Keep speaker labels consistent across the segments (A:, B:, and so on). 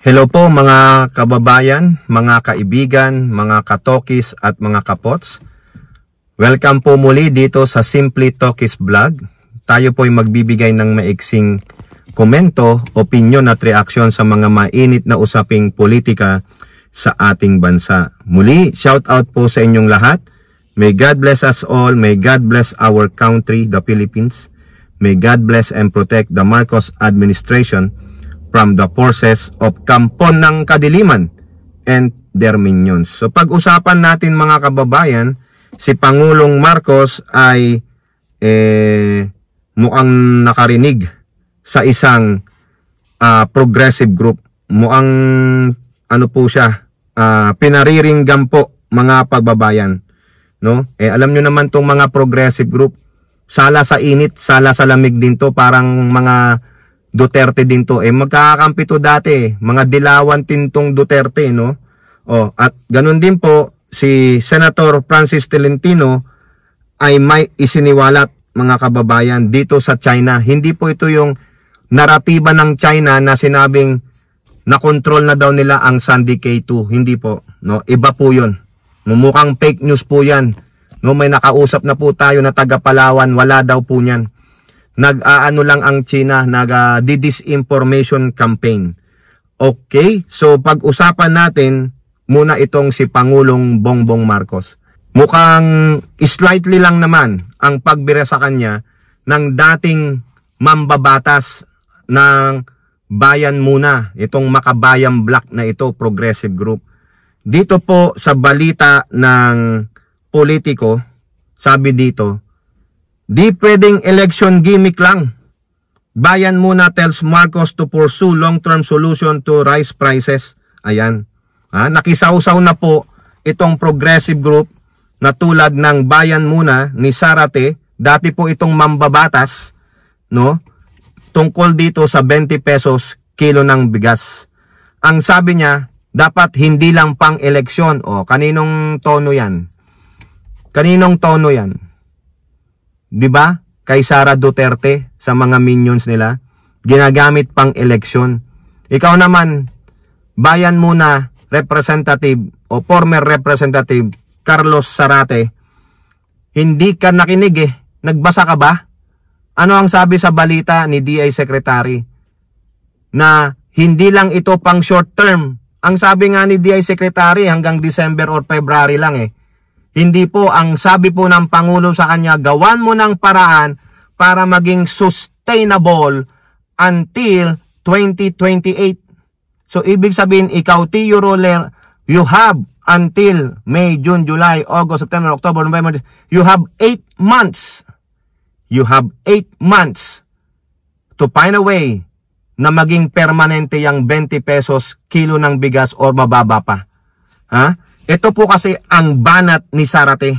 A: Hello po mga kababayan, mga kaibigan, mga katokis at mga kapots. Welcome po muli dito sa Simply Tokis Vlog. Tayo po ay magbibigay ng maiksing komento, opinion at reaksyon sa mga mainit na usaping politika sa ating bansa. Muli, shout out po sa inyong lahat. May God bless us all. May God bless our country, the Philippines. May God bless and protect the Marcos administration from the forces of Kampon ng Kadiliman and their minions. So pag-usapan natin mga kababayan, si Pangulong Marcos ay mukhang nakarinig sa isang progressive group. Mukhang ano po siya, pinariringgan po mga pagbabayan. No? Alam nyo naman tong mga progressive group, sala sa init, sala sa lamig din to, parang mga Duterte din to. Magkakakampi to dati. Mga dilawan tintong Duterte, no? At ganun din po, si Senator Francis Tolentino ay may isiniwalat, mga kababayan, dito sa China. Hindi po ito yung naratiba ng China na sinabing na-control na daw nila ang Sandy K2. Hindi po. No? Iba po yun. Mumukhang fake news po yan. No? May nakausap na po tayo na taga Palawan. Wala daw po niyan. Nag-aano lang ang China, nag-disinformation campaign. Okay, so pag-usapan natin muna itong si Pangulong Bongbong Marcos. Mukhang slightly lang naman ang pagbira sa kanya ng dating mambabatas ng Bayan Muna, itong Makabayan Black na ito, progressive group. Dito po sa balita ng Politico, sabi dito, di pwedeng election gimmick lang. Bayan Muna tells Marcos to pursue long-term solution to rise prices. Ayan. Nakisawsaw na po itong progressive group na tulad ng Bayan Muna ni Zarate. Dati po itong mambabatas, no? Tungkol dito sa 20 pesos kilo ng bigas. Ang sabi niya, dapat hindi lang pang eleksyon. Kaninong tono yan? Kaninong tono yan? Di ba? Kay Sara Duterte sa mga minions nila, ginagamit pang eleksyon. Ikaw naman, Bayan Muna representative o former representative Carlos Zarate, hindi ka nakinig Nagbasa ka ba? Ano ang sabi sa balita ni DI Secretary? Na hindi lang ito pang short term. Ang sabi nga ni DI Secretary hanggang December or February lang Hindi po, ang sabi po ng Pangulo sa kanya, gawan mo ng paraan para maging sustainable until 2028. So, ibig sabihin, ikaw, Tio Roller, you have until May, June, July, August, September, October, November, you have 8 months. You have 8 months to find a way na maging permanente yung 20 pesos kilo ng bigas or mababa pa. Ito po kasi ang banat ni Zarate.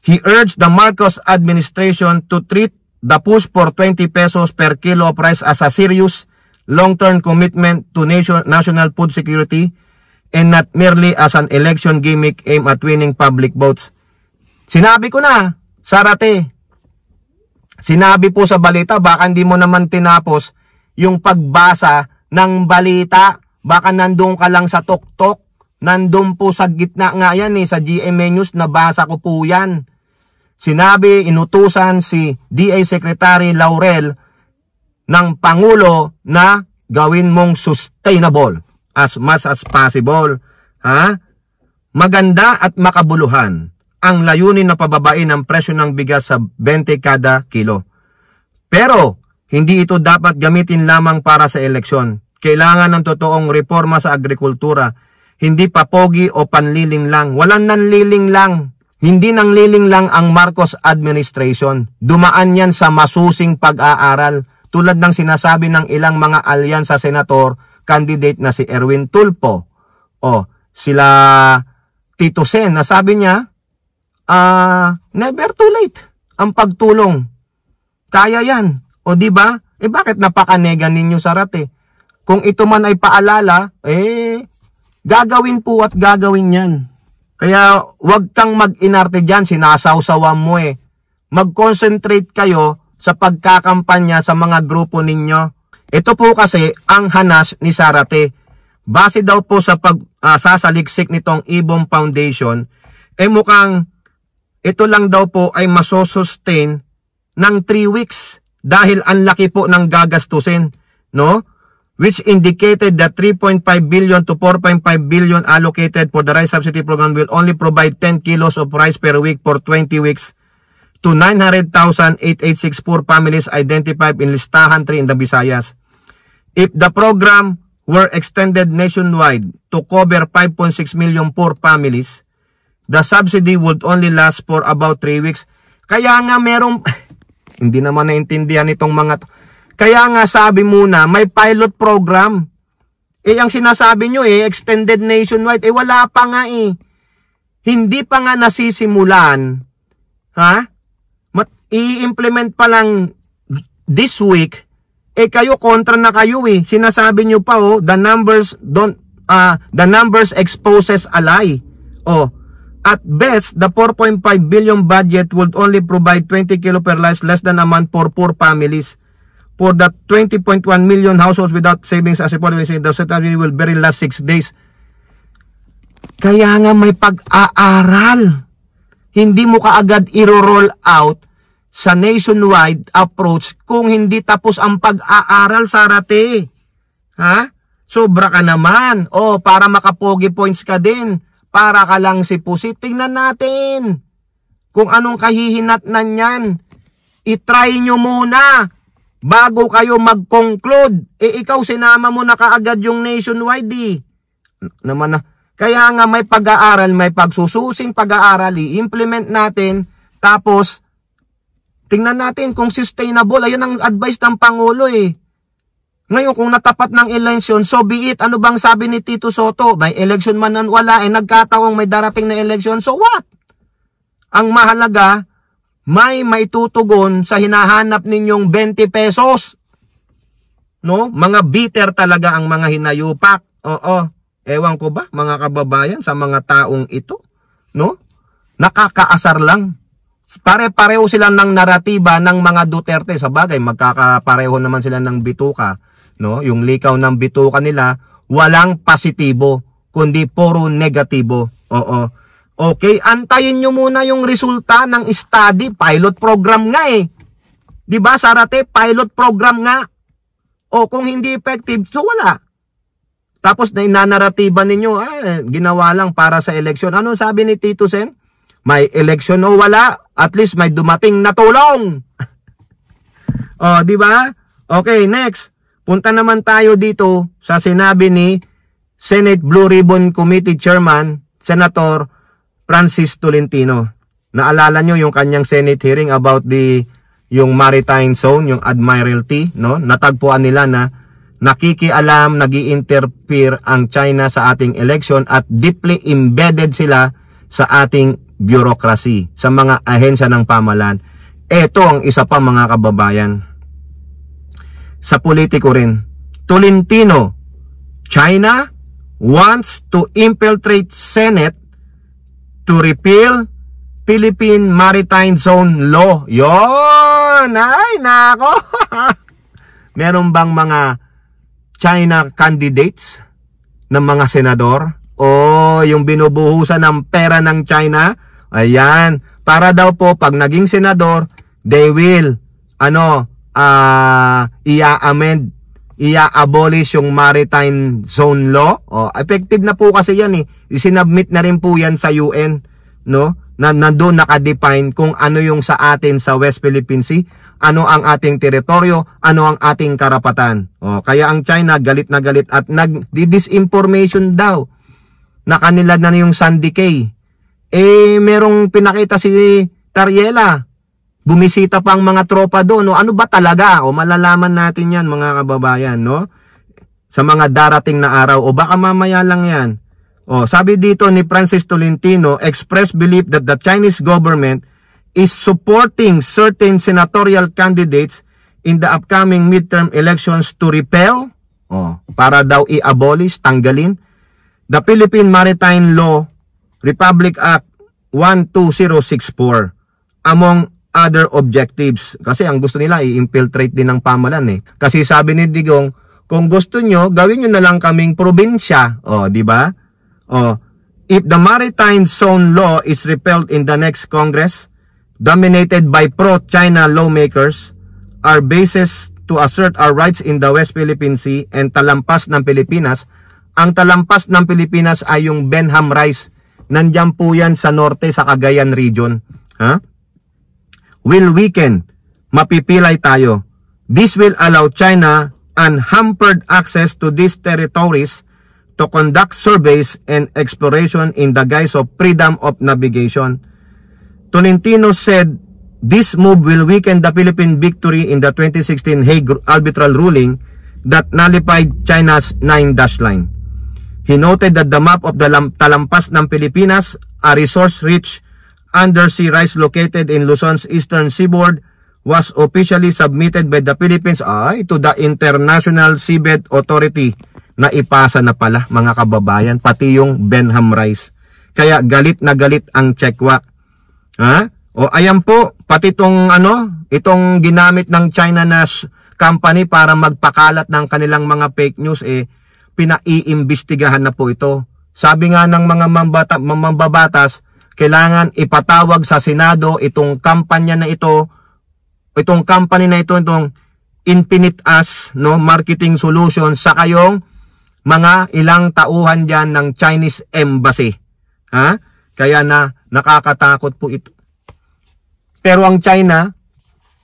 A: He urged the Marcos administration to treat the push for 20 pesos per kilo of rice as a serious long-term commitment to national food security and not merely as an election gimmick aimed at winning public votes. Sinabi ko na, Zarate. Sinabi po sa balita, baka hindi mo naman tinapos yung pagbasa ng balita. Baka nandun ka lang sa tuktok. Nandun po sa gitna nga yan sa GMA News, nabasa ko po yan. Sinabi, inutusan si DA Secretary Laurel ng Pangulo na gawin mong sustainable as much as possible. Maganda at makabuluhan ang layunin na pababain ng presyo ng bigas sa 20 kada kilo. Pero, hindi ito dapat gamitin lamang para sa eleksyon. Kailangan ng totoong reforma sa agrikultura. Hindi papogi o panliling lang. Walang nanliling lang. Hindi nanliling lang ang Marcos administration. Dumaan yan sa masusing pag-aaral. Tulad ng sinasabi ng ilang mga alyansa senator, candidate na si Erwin Tulfo. Sila Tito Sen, na sabi niya, never too late ang pagtulong. Kaya yan. Diba? Bakit napakanega ninyo Zarate? Kung ito man ay paalala, gagawin po at gagawin yan. Kaya wag kang mag-inarte dyan, sinasawsawan mo Mag-concentrate kayo sa pagkakampanya sa mga grupo ninyo. Ito po kasi ang hanas ni Zarate. base daw po sa sasaliksik nitong Ibom Foundation, mukhang ito lang daw po ay masosustain ng 3 weeks dahil ang laki po ng gagastusin, no? Which indicated that 3.5 billion to 4.5 billion allocated for the rice subsidy program will only provide 10 kilos of rice per week for 20 weeks to 900,864 families identified in Listahan 3 in the Visayas. If the program were extended nationwide to cover 5.6 million poor families, the subsidy would only last for about 3 weeks. Kaya nga merong, hindi naman naintindihan itong mga Kaya nga sabi muna, may pilot program. Ang sinasabi nyo extended nationwide. Wala pa nga Hindi pa nga nasisimulan. Ha? I-implement pa lang this week. Kayo kontra na kayo Sinasabi nyo pa the numbers exposes a lie. At best, the 4.5 billion budget would only provide 20 kilo per rice, less than a month for poor families. For the 20.1 million households without savings as reported, the subsidy will very last 6 days. Kaya nga may pag-aaral. Hindi mo kaagad i-roll out sa nationwide approach kung hindi tapos ang pag-aaral, Sarate. Ha? Sobra ka naman. Para makapogi points ka din. Para ka lang si Pusit. Tingnan natin kung anong kahihinatnan yan. I-try nyo muna bago kayo mag-conclude. Ikaw sinama mo na kaagad yung nationwide naman na. Kaya nga may pag-aaral, may pagsususing pag-aaral, i-implement natin, tapos tingnan natin kung sustainable. Ayun ang advice ng Pangulo Ngayon kung natapat ng election, so be it. Ano bang sabi ni Tito Soto? May election man nan wala, nagkataong may darating na election, so what? Ang mahalaga, may maitutugon sa hinahanap ninyong 20 pesos. No? Mga bitter talaga ang mga hinayupak. Ewan ko ba, mga kababayan, sa mga taong ito? No? Nakakaasar lang. Pare-pareho sila ng naratiba ng mga Duterte. Sa bagay, magkakapareho naman sila ng bituka. No? Yung likaw ng bituka nila, walang positibo, kundi puro negatibo. Okay, antayin nyo muna yung resulta ng study, pilot program nga Diba, Sarate? Pilot program nga. Kung hindi effective, so wala. Tapos na inanaratiba ninyo, ginawa lang para sa eleksyon. Ano sabi ni Tito Sen? May eleksyon o wala, at least may dumating na tulong. Diba? Okay, next. Punta naman tayo dito sa sinabi ni Senate Blue Ribbon Committee Chairman, Senator Francis Tolentino. Naalala nyo yung kanyang Senate hearing about yung maritime zone, yung Admiralty, no? Natagpuan nila na nakikialam, nag-i-interfere ang China sa ating election at deeply embedded sila sa ating bureaucracy, sa mga ahensya ng pamahalaan. Ito ang isa pa, mga kababayan. Sa politiko rin, Tolentino, China wants to infiltrate Senate to repeal Philippine Maritime Zone Law. Yon! Ay, nako! Meron bang mga China candidates ng mga senador? Yung binubuhusan ng pera ng China? Ayan. Para daw po, pag naging senador, they will, i-amend, i-abolish yung Maritime Zone Law. Effective na po kasi yan Isinubmit na rin po yan sa UN, no? Nandun nakadefine kung ano yung sa atin sa West Philippine Sea, ano ang ating teritoryo, ano ang ating karapatan. Kaya ang China galit na galit at nag-disinformation daw na kanila na yung Sandy Cay. Merong pinakita si Tariela. Bumisita pa ang mga tropa doon. Ano ba talaga? Malalaman natin yan, mga kababayan, no? Sa mga darating na araw. Baka mamaya lang yan. Sabi dito ni Francis Tolentino, express belief that the Chinese government is supporting certain senatorial candidates in the upcoming midterm elections to repel, para daw i-abolish, tanggalin, the Philippine Maritime Law Republic Act 12064 among other objectives. Kasi ang gusto nila i-infiltrate din ng pamahalaan Kasi sabi ni Digong, kung gusto nyo, gawin nyo na lang kaming probinsya. O, di ba? O, if the Maritime Zone Law is repealed in the next Congress, dominated by pro-China lawmakers, our basis to assert our rights in the West Philippine Sea and talampas ng Pilipinas. Ang talampas ng Pilipinas ay yung Benham Rice. Nandyan po yan sa norte, sa Cagayan region. Ha? Will weaken. Mapipilay tayo. This will allow China unhampered access to these territories to conduct surveys and exploration in the guise of freedom of navigation. Tolentino said this move will weaken the Philippine victory in the 2016 Hague arbitral ruling that nullified China's 9-dash line. He noted that the map of the talampas ng Pilipinas, a resource-rich undersea rice located in Luzon's eastern seaboard, was officially submitted by the Philippines to the International Seabed Authority na ipasa na pala mga kababayan, pati yung Benham Rice. Kaya galit na galit ang Chekwa. Ha? O ayan po, pati itong itong ginamit ng China na company para magpakalat ng kanilang mga fake news, pinaiimbestigahan na po ito. Sabi nga ng mga mambabatas, kailangan ipatawag sa Senado itong kampanya na ito, itong company na ito, itong Infinite As, Marketing Solutions, sa kayong mga ilang tauhan dyan ng Chinese Embassy. Ha? Kaya nakakatakot po ito. Pero ang China,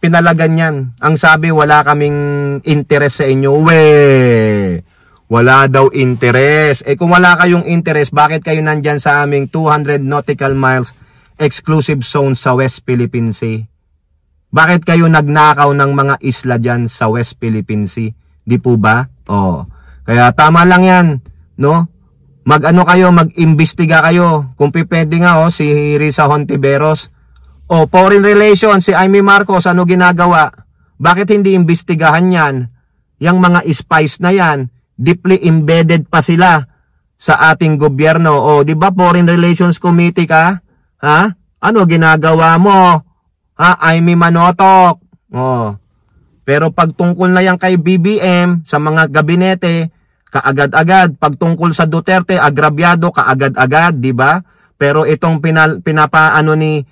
A: pinalagan yan. Ang sabi, wala kaming interest sa inyo. Wala daw interest. Kung wala kayong interest, bakit kayo nandyan sa aming 200 nautical miles exclusive zone sa West Philippine Sea? Bakit kayo nagnakaw ng mga isla dyan sa West Philippine Sea? Di po ba? Kaya tama lang yan, no? Mag-imbestiga kayo. Kung pwede nga, si Risa Hontiveros. Foreign Relations, si Amy Marcos, ano ginagawa? Bakit hindi imbestigahan yan? Yang mga spies na yan, deeply embedded pa sila sa ating gobyerno. Di ba Foreign Relations Committee ka? Ha? Ano ginagawa mo? Amy Manotok. Pero pag tungkol na yan kay BBM, sa mga gabinete, kaagad-agad. Pag tungkol sa Duterte, agrabyado, kaagad-agad, di ba? Pero itong pinapaano ni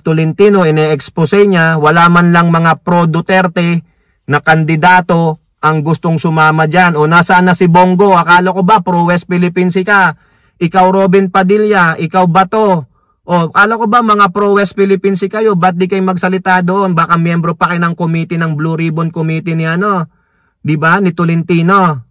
A: Tolentino, ine-expose niya, wala man lang mga pro-Duterte na kandidato ang gustong sumama dyan. Nasaan na si Bongo? Akala ko ba pro-West Philippine Sea ka? Ikaw Robin Padilla, ikaw Bato. Akala ko ba mga pro-West Philippine Sea kayo? Ba't di kayo magsalita doon? Baka miyembro pa kayo ng committee, ng Blue Ribbon Committee ni di ba? Ni Tolentino.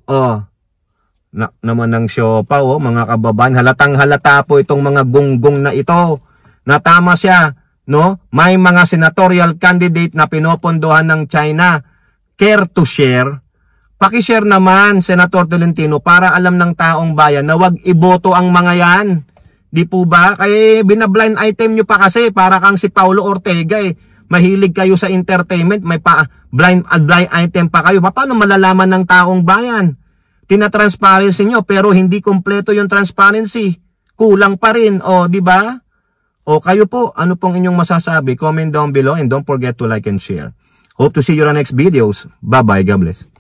A: Naman ng siopa, mga kababayan. Halatang halata po itong mga gunggong na ito. Natama siya, no? May mga senatorial candidate na pinopondohan ng China. Care to share? Paki-share naman, Senator Tolentino, para alam ng taong bayan na wag iboto ang mga yan. Di po ba? Kaya binablind item nyo pa kasi, para kang si Paulo Ortega Mahilig kayo sa entertainment, may blind item pa kayo. Paano malalaman ng taong bayan? Tina-transparency nyo, pero hindi kompleto yung transparency. Kulang pa rin, di ba? Kayo po, ano pong inyong masasabi? Comment down below and don't forget to like and share. Hope to see you on next videos. Bye-bye. God bless.